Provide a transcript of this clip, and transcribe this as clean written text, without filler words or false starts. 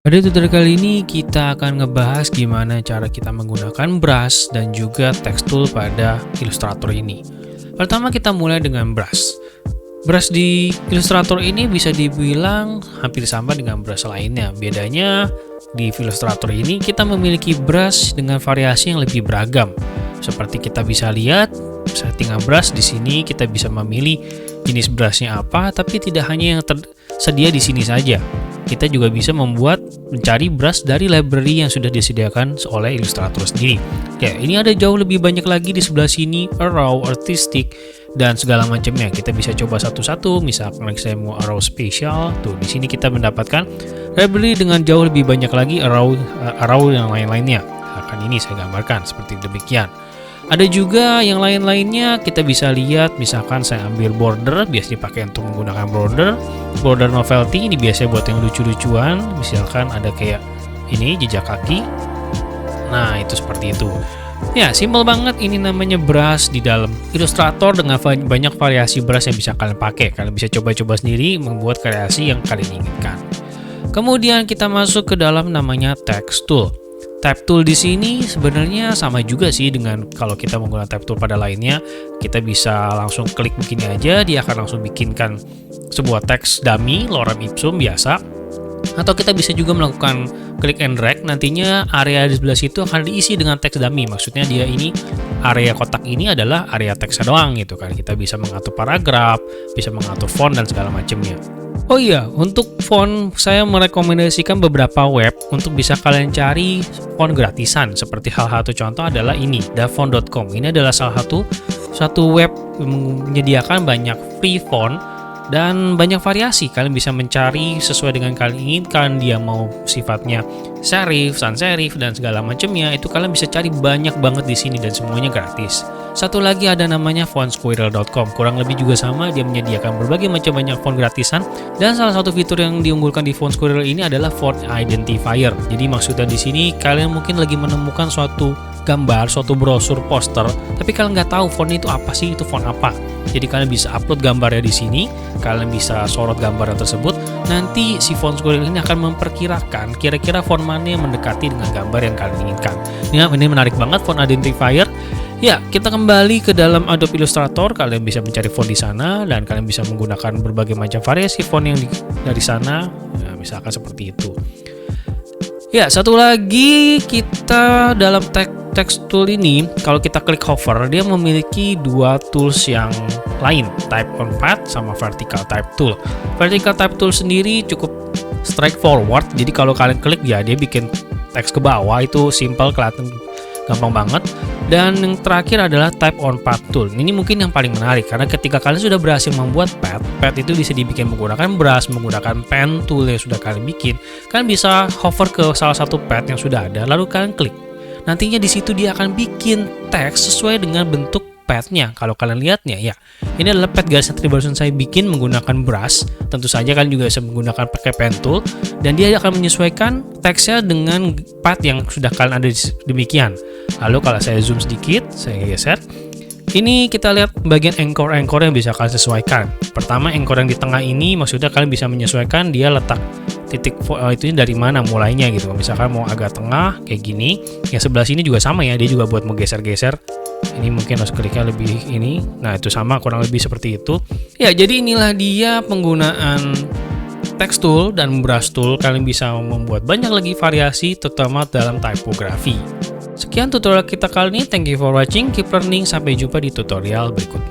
Pada tutorial kali ini kita akan ngebahas gimana cara kita menggunakan brush dan juga text tool pada Illustrator ini. Pertama kita mulai dengan brush. Brush di Illustrator ini bisa dibilang hampir sama dengan brush lainnya. Bedanya di Illustrator ini kita memiliki brush dengan variasi yang lebih beragam. Seperti kita bisa lihat settingan brush di sini kita bisa memilih jenis brushnya apa, tapi tidak hanya yang tersedia di sini saja. Kita juga bisa mencari brush dari library yang sudah disediakan oleh Illustrator sendiri. Ya, ini ada jauh lebih banyak lagi di sebelah sini, raw, artistic, dan segala macamnya. Kita bisa coba satu-satu. Misalkan saya mau raw spesial, tuh di sini kita mendapatkan library dengan jauh lebih banyak lagi raw yang lain-lainnya. Akan ini saya gambarkan seperti demikian. Ada juga yang lain-lainnya, kita bisa lihat misalkan saya ambil border, biasanya dipakai untuk menggunakan border novelty, ini biasanya buat yang lucu-lucuan, misalkan ada kayak ini jejak kaki. Nah, itu seperti itu. Ya, simple banget, ini namanya brush di dalam Illustrator dengan banyak variasi brush yang bisa kalian pakai. Kalian bisa coba-coba sendiri membuat kreasi yang kalian inginkan. Kemudian kita masuk ke dalam namanya text tool. Type tool di sini sebenarnya sama juga sih dengan kalau kita menggunakan type tool pada lainnya. Kita bisa langsung klik begini aja, dia akan langsung bikinkan sebuah teks dummy lorem ipsum biasa. Atau kita bisa juga melakukan klik and drag, nantinya area di sebelah situ akan diisi dengan teks dummy. Maksudnya dia ini area kotak ini adalah area teksnya doang gitu kan. Kita bisa mengatur paragraf, bisa mengatur font dan segala macamnya. Oh iya, untuk font saya merekomendasikan beberapa web untuk bisa kalian cari font gratisan. Seperti salah satu contoh adalah ini, dafont.com. Ini adalah salah satu web yang menyediakan banyak free font dan banyak variasi. Kalian bisa mencari sesuai dengan kalian inginkan. Dia mau sifatnya serif, sans serif dan segala macamnya. Itu kalian bisa cari banyak banget di sini dan semuanya gratis. Satu lagi ada namanya fontsquirrel.com. Kurang lebih juga sama, dia menyediakan berbagai macam banyak font gratisan. Dan salah satu fitur yang diunggulkan di Fontsquirrel ini adalah font identifier. Jadi maksudnya di sini kalian mungkin lagi menemukan suatu gambar, suatu brosur poster, tapi kalian nggak tahu fontnya itu apa sih, itu font apa. Jadi kalian bisa upload gambarnya di sini, kalian bisa sorot gambar tersebut. Nanti si Fontsquirrel ini akan memperkirakan kira-kira font mana yang mendekati dengan gambar yang kalian inginkan. Ini menarik banget font identifier. Ya, kita kembali ke dalam Adobe Illustrator. Kalian bisa mencari font di sana dan kalian bisa menggunakan berbagai macam variasi font yang dari sana. Ya, misalkan seperti itu. Ya, satu lagi kita dalam text tool ini, kalau kita klik hover, dia memiliki dua tools yang lain, type on path sama vertical type tool. Vertical type tool sendiri cukup straightforward. Jadi kalau kalian klik ya dia bikin teks ke bawah, itu simple, kelihatan gampang banget. Dan yang terakhir adalah type on path tool. Ini mungkin yang paling menarik karena ketika kalian sudah berhasil membuat path itu bisa dibikin menggunakan brush, menggunakan pen tool yang sudah kalian bikin. Kalian bisa hover ke salah satu path yang sudah ada, lalu kalian klik. Nantinya di situ dia akan bikin teks sesuai dengan bentuk path-nya. Kalau kalian lihatnya ya, ini adalah path garis yang tadi barusan saya bikin menggunakan brush. Tentu saja kalian juga bisa menggunakan pakai pen tool dan dia akan menyesuaikan teksnya dengan path yang sudah kalian ada demikian. Lalu kalau saya zoom sedikit, saya geser. Ini kita lihat bagian anchor yang bisa kalian sesuaikan. Pertama, anchor yang di tengah ini maksudnya kalian bisa menyesuaikan dia letak titik itu dari mana mulainya gitu. Misalkan mau agak tengah kayak gini, yang sebelah sini juga sama ya, dia juga buat mau geser-geser. Ini mungkin harus kliknya lebih ini. Nah, itu sama kurang lebih seperti itu. Ya, jadi inilah dia penggunaan text tool dan brush tool. Kalian bisa membuat banyak lagi variasi terutama dalam typography. Sekian tutorial kita kali ini. Thank you for watching. Keep learning. Sampai jumpa di tutorial berikutnya.